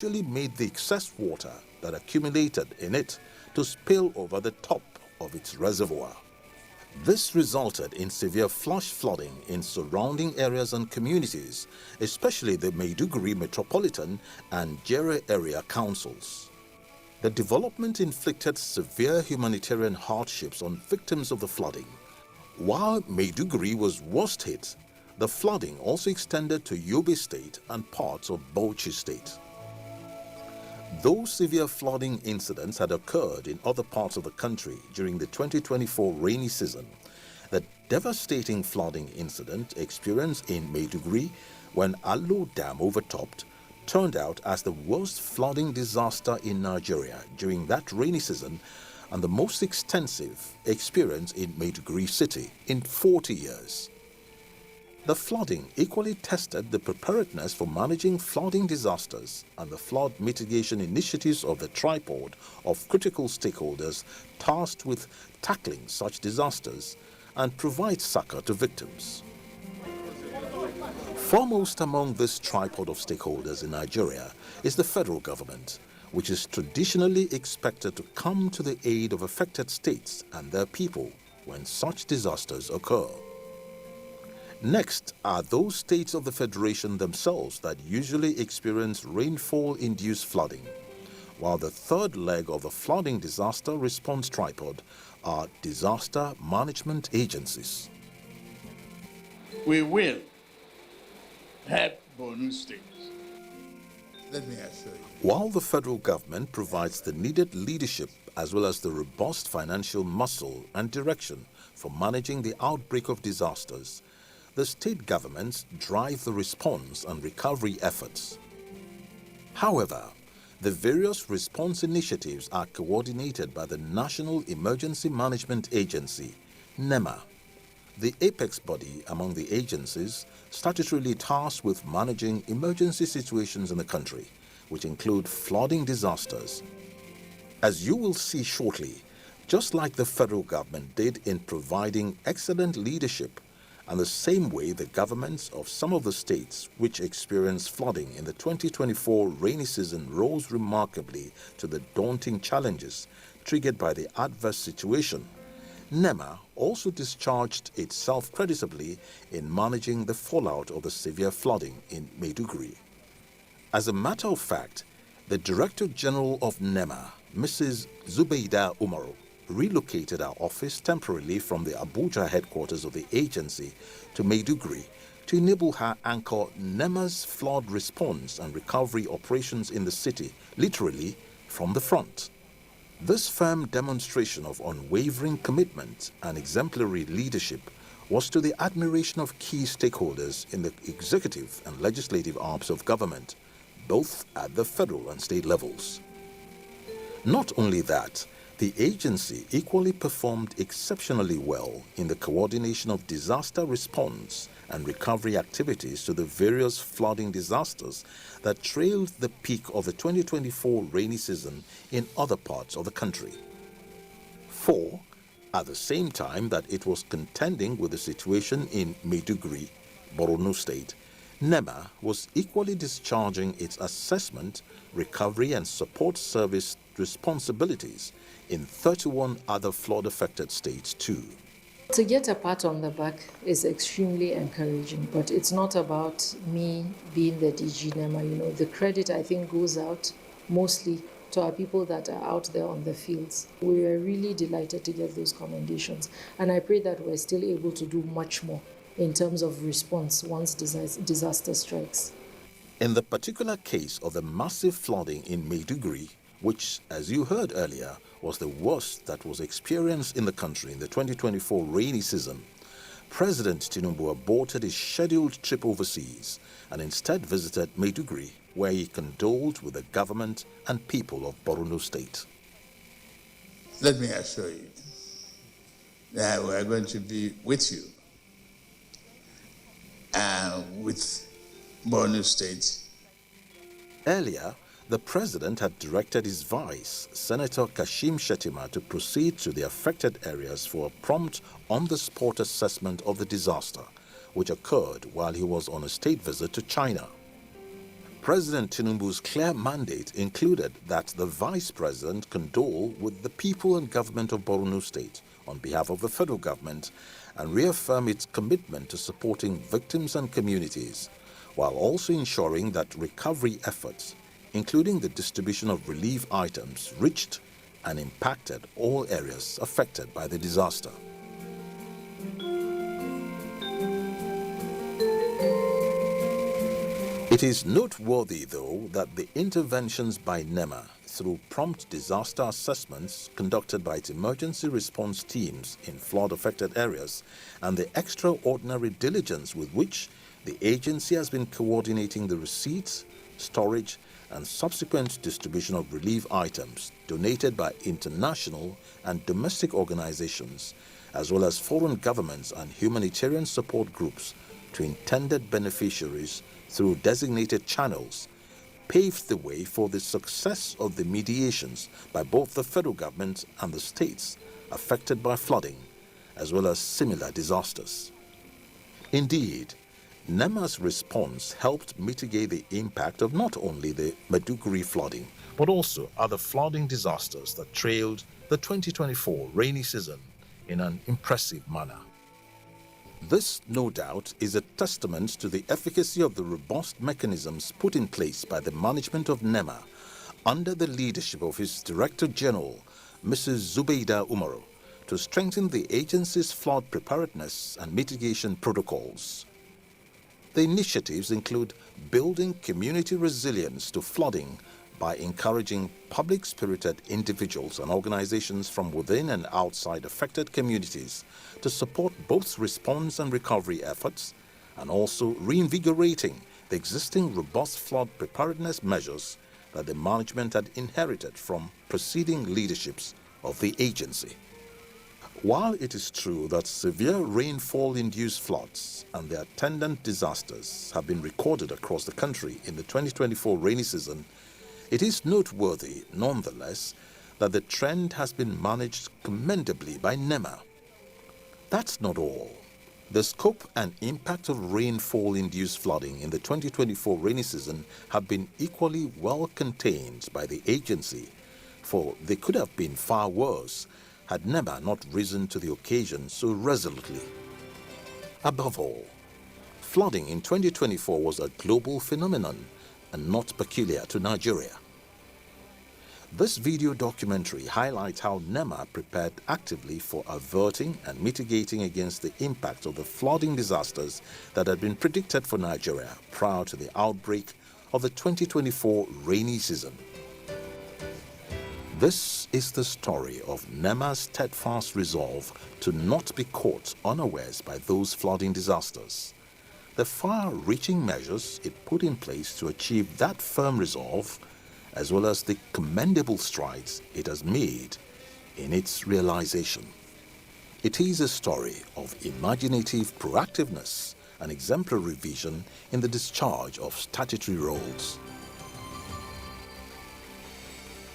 actually made the excess water that accumulated in it to spill over the top of its reservoir. This resulted in severe flash flooding in surrounding areas and communities, especially the Maiduguri Metropolitan and Jere area councils. The development inflicted severe humanitarian hardships on victims of the flooding. While Maiduguri was worst hit, the flooding also extended to Yobe State and parts of Bauchi State. Though severe flooding incidents had occurred in other parts of the country during the 2024 rainy season, the devastating flooding incident experienced in Maiduguri when Allo Dam overtopped turned out as the worst flooding disaster in Nigeria during that rainy season and the most extensive experience in Maiduguri city in 40 years. The flooding equally tested the preparedness for managing flooding disasters and the flood mitigation initiatives of the tripod of critical stakeholders tasked with tackling such disasters and provide succor to victims. Foremost among this tripod of stakeholders in Nigeria is the federal government, which is traditionally expected to come to the aid of affected states and their people when such disasters occur. Next are those states of the Federation themselves that usually experience rainfall-induced flooding, while the third leg of the flooding disaster response tripod are disaster management agencies. We will help Borno State. Let me assure you. While the federal government provides the needed leadership as well as the robust financial muscle and direction for managing the outbreak of disasters, the state governments drive the response and recovery efforts. However, the various response initiatives are coordinated by the National Emergency Management Agency, NEMA, the apex body among the agencies statutorily tasked with managing emergency situations in the country, which include flooding disasters. As you will see shortly, just like the federal government did in providing excellent leadership, and the same way the governments of some of the states which experienced flooding in the 2024 rainy season rose remarkably to the daunting challenges triggered by the adverse situation, NEMA also discharged itself creditably in managing the fallout of the severe flooding in Maiduguri. As a matter of fact, the Director General of NEMA, Mrs. Zubeida Umaru, relocated our office temporarily from the Abuja headquarters of the agency to Maiduguri to enable her anchor NEMA's flood response and recovery operations in the city, literally from the front. This firm demonstration of unwavering commitment and exemplary leadership was to the admiration of key stakeholders in the executive and legislative arms of government, both at the federal and state levels. Not only that, the agency equally performed exceptionally well in the coordination of disaster response and recovery activities to the various flooding disasters that trailed the peak of the 2024 rainy season in other parts of the country. 4. At the same time that it was contending with the situation in Maiduguri, Borno State, NEMA was equally discharging its assessment, recovery and support service responsibilities in 31 other flood-affected states too. To get a pat on the back is extremely encouraging, but it's not about me being the DG NEMA. The credit, I think, goes out mostly to our people that are out there on the fields. We were really delighted to get those commendations, and I pray that we're still able to do much more in terms of response once disaster strikes. In the particular case of the massive flooding in Maiduguri, which, as you heard earlier, was the worst that was experienced in the country in the 2024 rainy season, President Tinubu aborted his scheduled trip overseas and instead visited Maiduguri, where he condoled with the government and people of Borno State. Let me assure you that we are going to be with you with Borno State. Earlier, the president had directed his vice, Senator Kashim Shettima, to proceed to the affected areas for a prompt on-the-spot assessment of the disaster, which occurred while he was on a state visit to China. President Tinubu's clear mandate included that the Vice President condole with the people and government of Borno State on behalf of the federal government and reaffirm its commitment to supporting victims and communities, while also ensuring that recovery efforts, including the distribution of relief items, reached and impacted all areas affected by the disaster. It is noteworthy, though, that the interventions by NEMA through prompt disaster assessments conducted by its emergency response teams in flood-affected areas and the extraordinary diligence with which the agency has been coordinating the receipts, storage, and subsequent distribution of relief items donated by international and domestic organizations, as well as foreign governments and humanitarian support groups to intended beneficiaries through designated channels, paved the way for the success of the mediations by both the federal government and the states affected by flooding, as well as similar disasters. Indeed, NEMA's response helped mitigate the impact of not only the Maiduguri flooding, but also other flooding disasters that trailed the 2024 rainy season in an impressive manner. This, no doubt, is a testament to the efficacy of the robust mechanisms put in place by the management of NEMA under the leadership of its Director General, Mrs. Zubeida Umaru, to strengthen the agency's flood preparedness and mitigation protocols. The initiatives include building community resilience to flooding by encouraging public-spirited individuals and organizations from within and outside affected communities to support both response and recovery efforts, and also reinvigorating the existing robust flood preparedness measures that the management had inherited from preceding leaderships of the agency. While it is true that severe rainfall-induced floods and their attendant disasters have been recorded across the country in the 2024 rainy season, it is noteworthy, nonetheless, that the trend has been managed commendably by NEMA. That's not all. The scope and impact of rainfall-induced flooding in the 2024 rainy season have been equally well contained by the agency, for they could have been far worse had NEMA not risen to the occasion so resolutely. Above all, flooding in 2024 was a global phenomenon and not peculiar to Nigeria. This video documentary highlights how NEMA prepared actively for averting and mitigating against the impact of the flooding disasters that had been predicted for Nigeria prior to the outbreak of the 2024 rainy season. This is the story of NEMA's steadfast resolve to not be caught unawares by those flooding disasters, the far-reaching measures it put in place to achieve that firm resolve, as well as the commendable strides it has made in its realization. It is a story of imaginative proactiveness and exemplary vision in the discharge of statutory roles.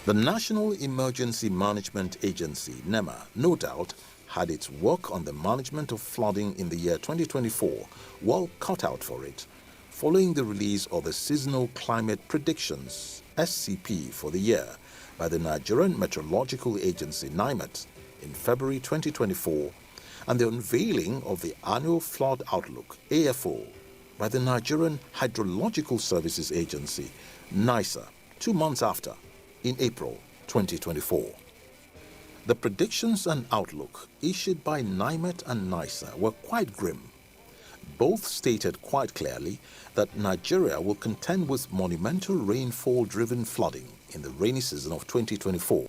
The National Emergency Management Agency, NEMA, no doubt, had its work on the management of flooding in the year 2024 well cut out for it, following the release of the Seasonal Climate Predictions (SCP) for the year by the Nigerian Meteorological Agency (NIMET) in February 2024 and the unveiling of the Annual Flood Outlook (AFO) by the Nigerian Hydrological Services Agency (NISA) 2 months after, in April 2024. The predictions and outlook issued by NIMET and NISA were quite grim. Both stated quite clearly that Nigeria will contend with monumental rainfall-driven flooding in the rainy season of 2024.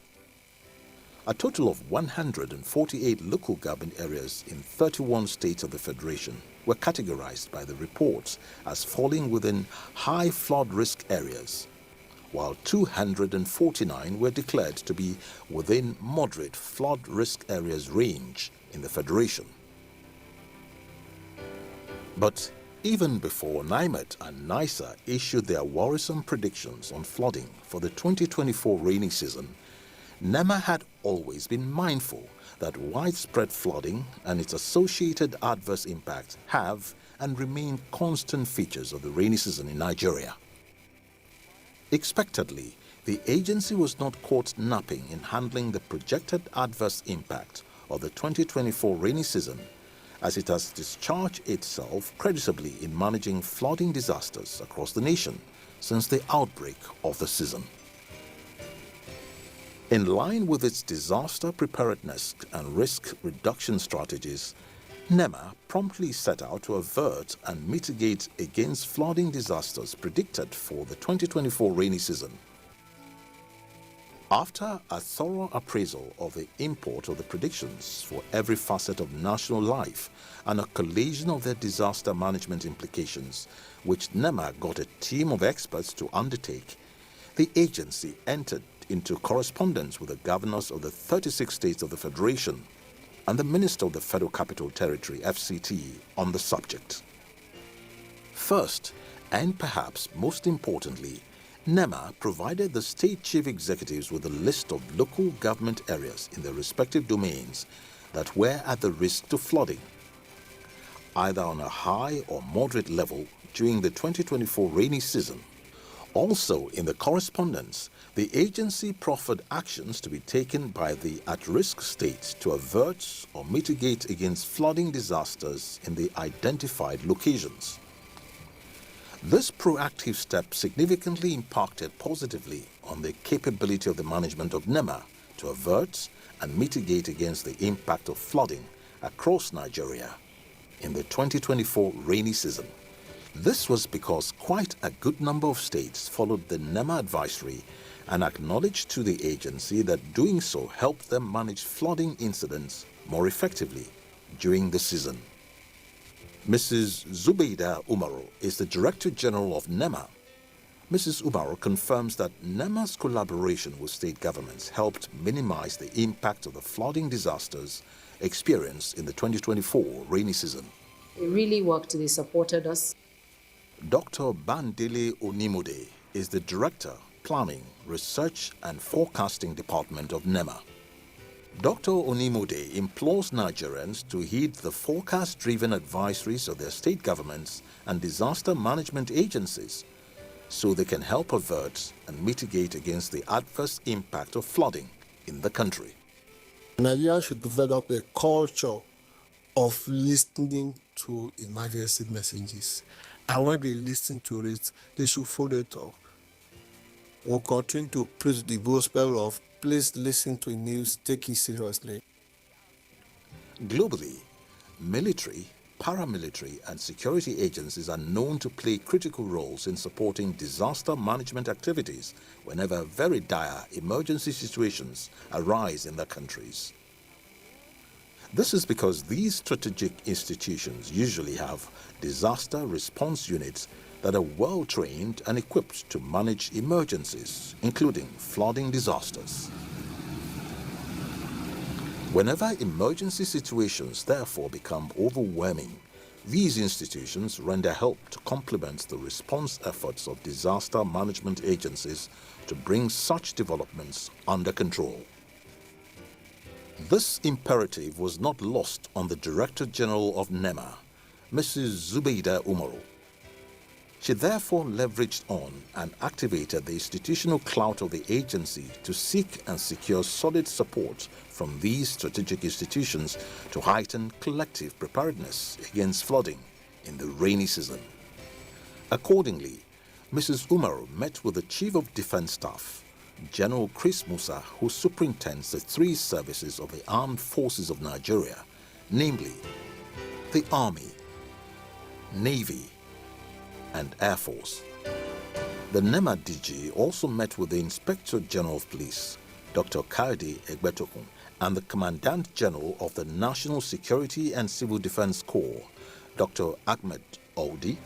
A total of 148 local government areas in 31 states of the Federation were categorized by the reports as falling within high flood risk areas, while 249 were declared to be within moderate flood risk areas range in the Federation. But even before NIMET and NISA issued their worrisome predictions on flooding for the 2024 rainy season, NEMA had always been mindful that widespread flooding and its associated adverse impacts have and remain constant features of the rainy season in Nigeria. Expectedly, the agency was not caught napping in handling the projected adverse impact of the 2024 rainy season, as it has discharged itself creditably in managing flooding disasters across the nation since the outbreak of the season. In line with its disaster preparedness and risk reduction strategies, NEMA promptly set out to avert and mitigate against flooding disasters predicted for the 2024 rainy season. After a thorough appraisal of the import of the predictions for every facet of national life and a collation of their disaster management implications, which NEMA got a team of experts to undertake, the agency entered into correspondence with the governors of the 36 states of the Federation and the Minister of the Federal Capital Territory, FCT, on the subject. First, and perhaps most importantly, NEMA provided the state chief executives with a list of local government areas in their respective domains that were at the risk to flooding, either on a high or moderate level during the 2024 rainy season. Also, in the correspondence, the agency proffered actions to be taken by the at-risk states to avert or mitigate against flooding disasters in the identified locations. This proactive step significantly impacted positively on the capability of the management of NEMA to avert and mitigate against the impact of flooding across Nigeria in the 2024 rainy season. This was because quite a good number of states followed the NEMA advisory and acknowledged to the agency that doing so helped them manage flooding incidents more effectively during the season. Mrs. Zubeida Umaru is the Director General of NEMA. Mrs. Umaru confirms that NEMA's collaboration with state governments helped minimize the impact of the flooding disasters experienced in the 2024 rainy season. It really worked. They supported us. Dr. Bandele Onimode is the Director, Planning, Research and Forecasting Department of NEMA. Dr. Onimode implores Nigerians to heed the forecast-driven advisories of their state governments and disaster management agencies so they can help avert and mitigate against the adverse impact of flooding in the country. Nigerians should develop a culture of listening to emergency messages. And when they listen to it, they should follow it up. We'll continue to preach the gospel of please listen to news, take it seriously. Globally, military, paramilitary and security agencies are known to play critical roles in supporting disaster management activities whenever very dire emergency situations arise in their countries. This is because these strategic institutions usually have disaster response units that are well trained and equipped to manage emergencies, including flooding disasters. Whenever emergency situations therefore become overwhelming, these institutions render help to complement the response efforts of disaster management agencies to bring such developments under control. This imperative was not lost on the Director General of NEMA, Mrs. Zubeida Umaru. She therefore leveraged on and activated the institutional clout of the agency to seek and secure solid support from these strategic institutions to heighten collective preparedness against flooding in the rainy season. Accordingly, Mrs. Umaru met with the Chief of Defense Staff, General Chris Musa, who superintends the three services of the Armed Forces of Nigeria, namely the Army, Navy, and Air Force. The NEMA DG also met with the Inspector General of Police, Dr. Kaide Egbetokun, and the Commandant General of the National Security and Civil Defense Corps, Dr. Ahmed Oudi.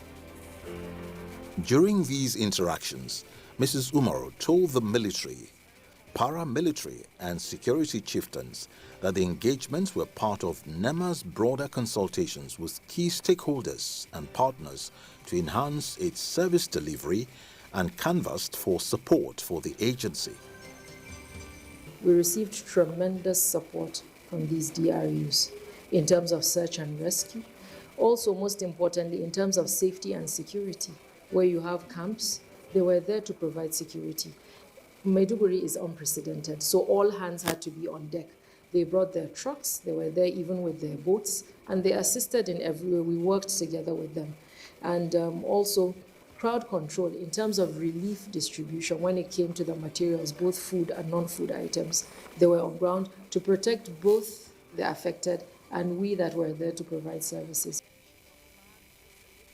During these interactions, Mrs. Umaru told the military, paramilitary and security chieftains that the engagements were part of NEMA's broader consultations with key stakeholders and partners to enhance its service delivery and canvassed for support for the agency. We received tremendous support from these DRUs in terms of search and rescue. Also, most importantly, in terms of safety and security, where you have camps, They were there to provide security. Maiduguri is unprecedented, so all hands had to be on deck. They brought their trucks, they were there even with their boats, and they assisted in every way. We worked together with them. And also, crowd control in terms of relief distribution when it came to the materials, both food and non-food items. They were on ground to protect both the affected and we that were there to provide services.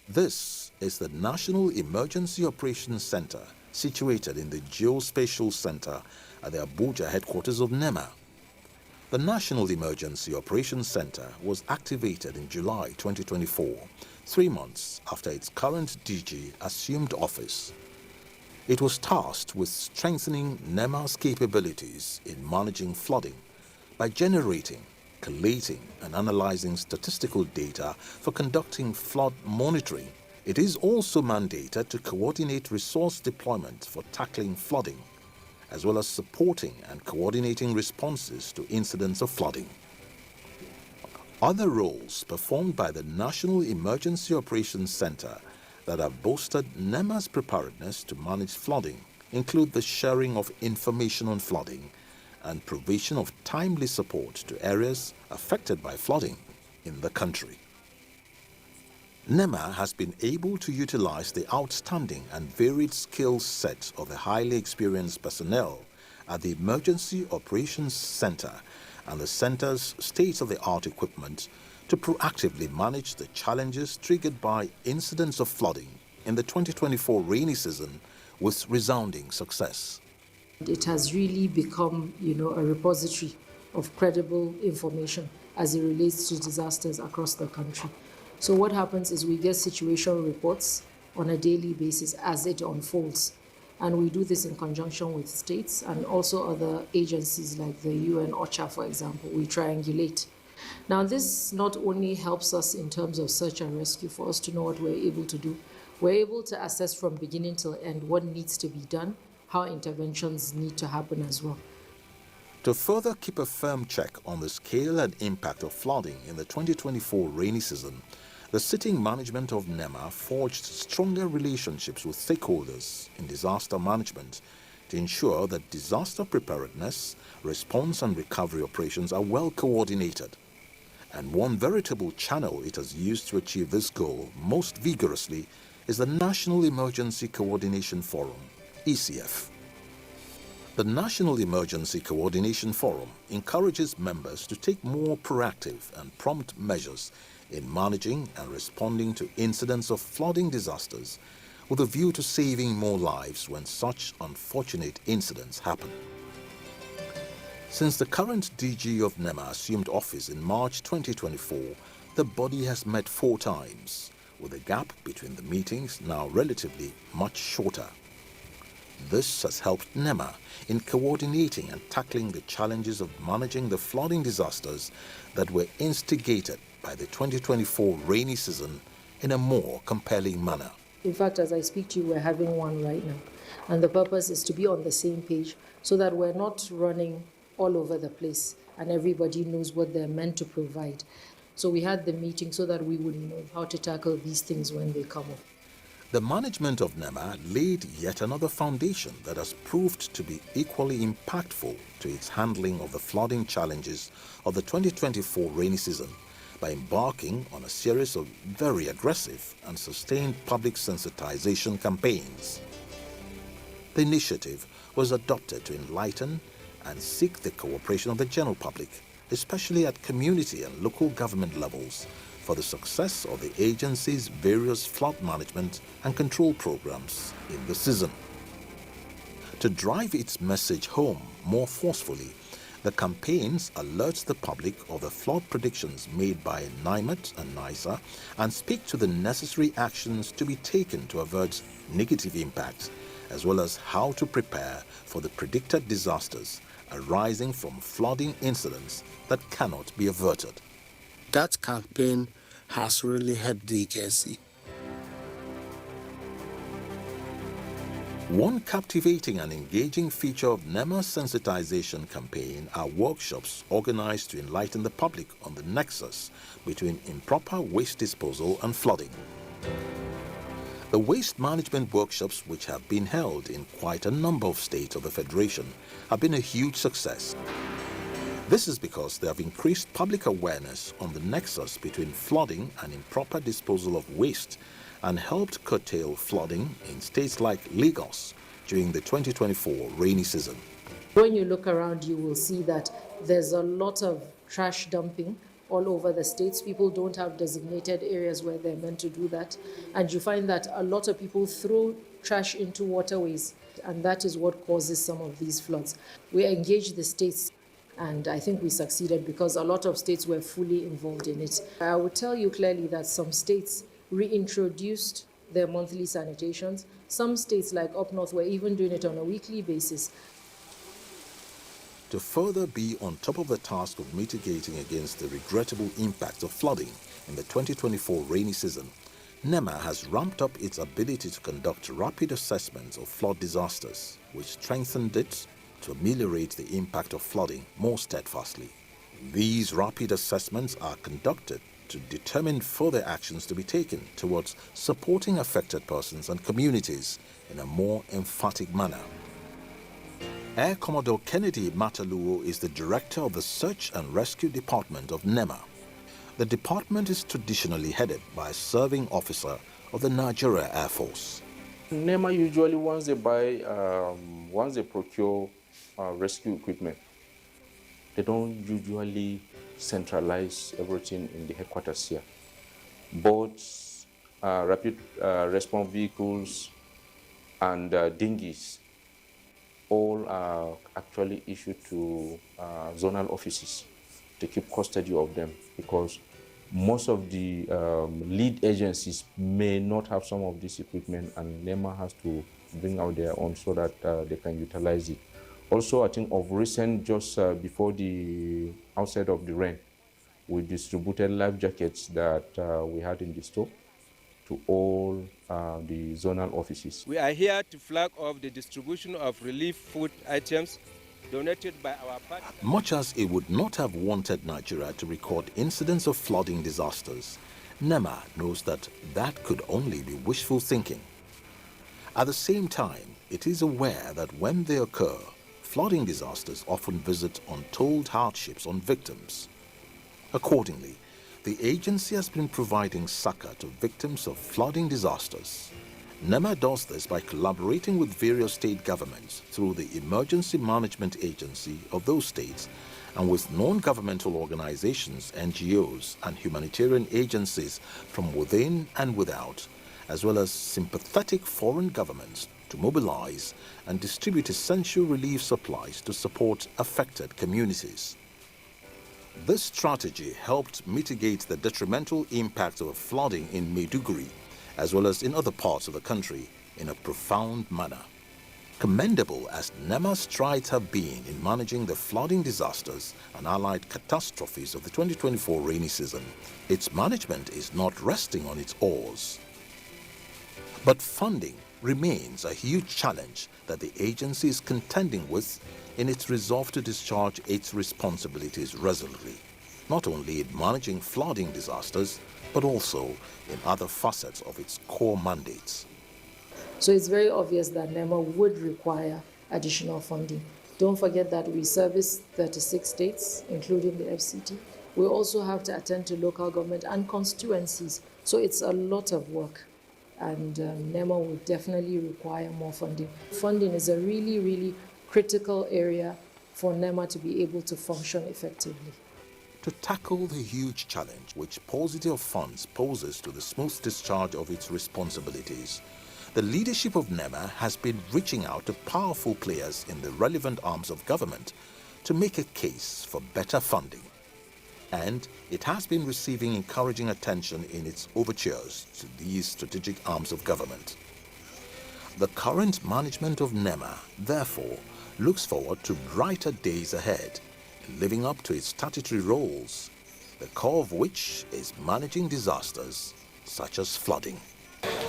This is the National Emergency Operations Center, situated in the Geospatial Center at the Abuja headquarters of NEMA. The National Emergency Operations Center was activated in July 2024, 3 months after its current DG assumed office. It was tasked with strengthening NEMA's capabilities in managing flooding by generating, collating and analyzing statistical data for conducting flood monitoring. It is also mandated to coordinate resource deployment for tackling flooding, as well as supporting and coordinating responses to incidents of flooding. Other roles performed by the National Emergency Operations Center that have bolstered NEMA's preparedness to manage flooding include the sharing of information on flooding and provision of timely support to areas affected by flooding in the country. NEMA has been able to utilize the outstanding and varied skill set of the highly experienced personnel at the Emergency Operations Center and the center's state-of-the-art equipment to proactively manage the challenges triggered by incidents of flooding in the 2024 rainy season with resounding success. It has really become, a repository of credible information as it relates to disasters across the country. So what happens is we get situational reports on a daily basis as it unfolds. And we do this in conjunction with states and also other agencies like the UN OCHA, for example. We triangulate. Now, this not only helps us in terms of search and rescue for us to know what we're able to do, we're able to assess from beginning till end what needs to be done, how interventions need to happen as well. To further keep a firm check on the scale and impact of flooding in the 2024 rainy season, the sitting management of NEMA forged stronger relationships with stakeholders in disaster management to ensure that disaster preparedness, response and recovery operations are well coordinated. And one veritable channel it has used to achieve this goal most vigorously is the National Emergency Coordination Forum, ECF. The National Emergency Coordination Forum encourages members to take more proactive and prompt measures in managing and responding to incidents of flooding disasters with a view to saving more lives when such unfortunate incidents happen. Since the current DG of NEMA assumed office in March 2024, the body has met 4 times, with the gap between the meetings now relatively much shorter. This has helped NEMA in coordinating and tackling the challenges of managing the flooding disasters that were instigated by the 2024 rainy season in a more compelling manner. In fact, as I speak to you, we're having one right now. And the purpose is to be on the same page so that we're not running all over the place and everybody knows what they're meant to provide. So we had the meeting so that we would know how to tackle these things when they come up. The management of NEMA laid yet another foundation that has proved to be equally impactful to its handling of the flooding challenges of the 2024 rainy season by embarking on a series of very aggressive and sustained public sensitization campaigns. The initiative was adopted to enlighten and seek the cooperation of the general public, especially at community and local government levels, for the success of the agency's various flood management and control programs in the season. To drive its message home more forcefully, the campaigns alert the public of the flood predictions made by NIMET and NISA and speak to the necessary actions to be taken to avert negative impacts, as well as how to prepare for the predicted disasters arising from flooding incidents that cannot be averted. That campaign has really helped the agency. One captivating and engaging feature of NEMA's sensitization campaign are workshops organized to enlighten the public on the nexus between improper waste disposal and flooding. The waste management workshops, which have been held in quite a number of states of the Federation, have been a huge success. This is because they have increased public awareness on the nexus between flooding and improper disposal of waste and helped curtail flooding in states like Lagos during the 2024 rainy season. When you look around, you will see that there's a lot of trash dumping all over the states. People don't have designated areas where they're meant to do that. And you find that a lot of people throw trash into waterways, and that is what causes some of these floods. We engaged the states, and I think we succeeded because a lot of states were fully involved in it. I would tell you clearly that some states reintroduced their monthly sanitations. Some states, like up north, were even doing it on a weekly basis. To further be on top of the task of mitigating against the regrettable impact of flooding in the 2024 rainy season, NEMA has ramped up its ability to conduct rapid assessments of flood disasters, which strengthened it to ameliorate the impact of flooding more steadfastly. These rapid assessments are conducted to determine further actions to be taken towards supporting affected persons and communities in a more emphatic manner. Air Commodore Kennedy Mataluo is the director of the Search and Rescue Department of NEMA. The department is traditionally headed by a serving officer of the Nigerian Air Force. NEMA usually, once they procure rescue equipment, they don't usually centralize everything in the headquarters here. Boats, rapid response vehicles, and dinghies all are actually issued to zonal offices to keep custody of them, because most of the lead agencies may not have some of this equipment, and NEMA has to bring out their own so that they can utilize it. Also, I think of recent, just before the outset of the rain, we distributed life jackets that we had in the store to all the zonal offices. We are here to flag off the distribution of relief food items donated by our partners. Much as it would not have wanted Nigeria to record incidents of flooding disasters, NEMA knows that that could only be wishful thinking. At the same time, it is aware that when they occur, flooding disasters often visit untold hardships on victims. Accordingly, the agency has been providing succor to victims of flooding disasters. NEMA does this by collaborating with various state governments through the Emergency Management Agency of those states and with non-governmental organizations, NGOs, and humanitarian agencies from within and without, as well as sympathetic foreign governments to mobilize and distribute essential relief supplies to support affected communities. This strategy helped mitigate the detrimental impact of flooding in Maiduguri, as well as in other parts of the country, in a profound manner. Commendable as NEMA's strides have been in managing the flooding disasters and allied catastrophes of the 2024 rainy season, its management is not resting on its oars. But funding remains a huge challenge that the agency is contending with in its resolve to discharge its responsibilities resolutely, not only in managing flooding disasters, but also in other facets of its core mandates. So it's very obvious that NEMA would require additional funding. Don't forget that we service 36 states, including the FCT. We also have to attend to local government and constituencies. So it's a lot of work, and NEMA will definitely require more funding. Funding is a really, really critical area for NEMA to be able to function effectively. To tackle the huge challenge which paucity of funds poses to the smooth discharge of its responsibilities, the leadership of NEMA has been reaching out to powerful players in the relevant arms of government to make a case for better funding. And it has been receiving encouraging attention in its overtures to these strategic arms of government. The current management of NEMA, therefore, looks forward to brighter days ahead in living up to its statutory roles, the core of which is managing disasters such as flooding.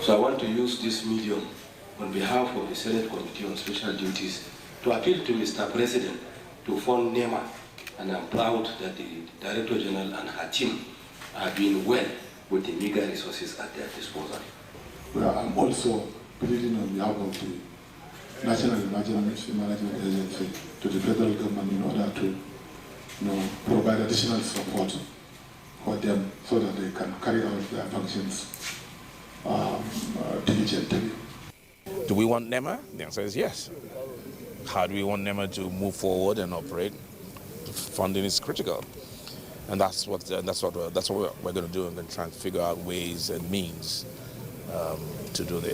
So I want to use this medium on behalf of the Senate Committee on Special Duties to appeal to Mr. President to fund NEMA, and I'm proud that the Director General and her team are doing well with the meager resources at their disposal. where I'm also pleading on behalf of the National Emergency Management Agency to the federal government in order to provide additional support for them so that they can carry out their functions diligently. Do we want NEMA? The answer is yes. How do we want NEMA to move forward and operate? Funding is critical, and that's what we're going to do. We're going to try and figure out ways and means to do this.